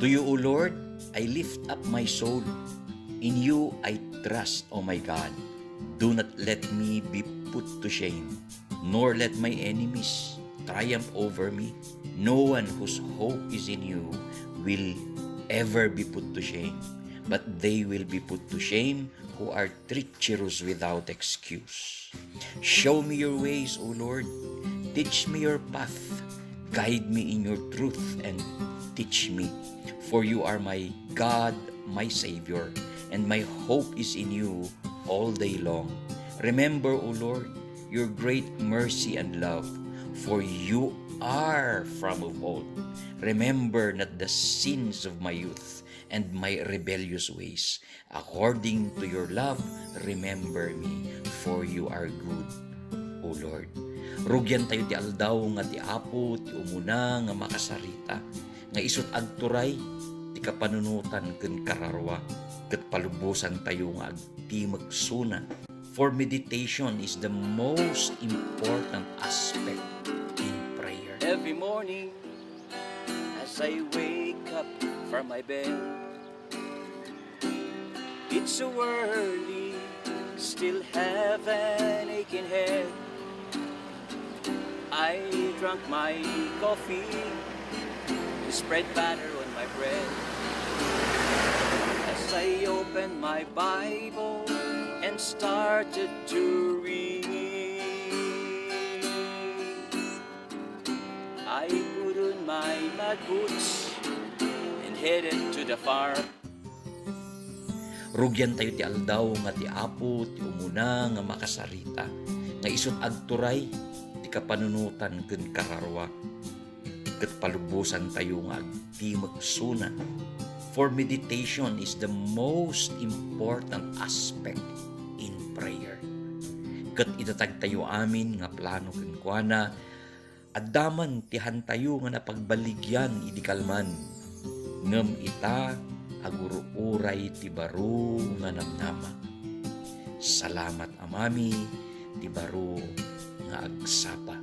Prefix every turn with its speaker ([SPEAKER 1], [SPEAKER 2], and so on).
[SPEAKER 1] To you, O Lord, I lift up my soul. In you I trust, O my God. Do not let me be put to shame, nor let my enemies triumph over me. No one whose hope is in you will ever be put to shame, but they will be put to shame who are treacherous without excuse. Show me your ways, O Lord. Teach me your path. Guide me in your truth and teach me. For you are my God, my Savior, and my hope is in you all day long. Remember, O Lord, your great mercy and love, for you are from of old. Remember not the sins of my youth and my rebellious ways. According to your love, remember me, for you are good, O Lord. Rugyan tayo ti aldaw nga ti Apo, ti umuna nga makasarita, nga isut agturay, ti kapanunutan ken kararwa, ket palubosan tayo nga agti magsuna. For meditation is the most important aspect in prayer.
[SPEAKER 2] Every morning, as I wake up from my bed, it's so early, still have an aching head. I drank my coffee, spread butter on my bread. As I opened my Bible and started to read, I put on my mud boots and headed to the farm.
[SPEAKER 1] Rugyan tayo ti aldaw nga ti Apo, ti umuna nga makasarita, nga isut agturay, ti kapanunutan ken kararwa, ket palubosan tayo nga agti magsuna. For meditation is the most important aspect in prayer. Ket itatag tayo amin nga plano ken kuana, addaman ti hantayo nga napagbaligyan idi kalman, ngem ita aguruuray ti baro nga namnama. Salamat amami ti baro nga agsapa.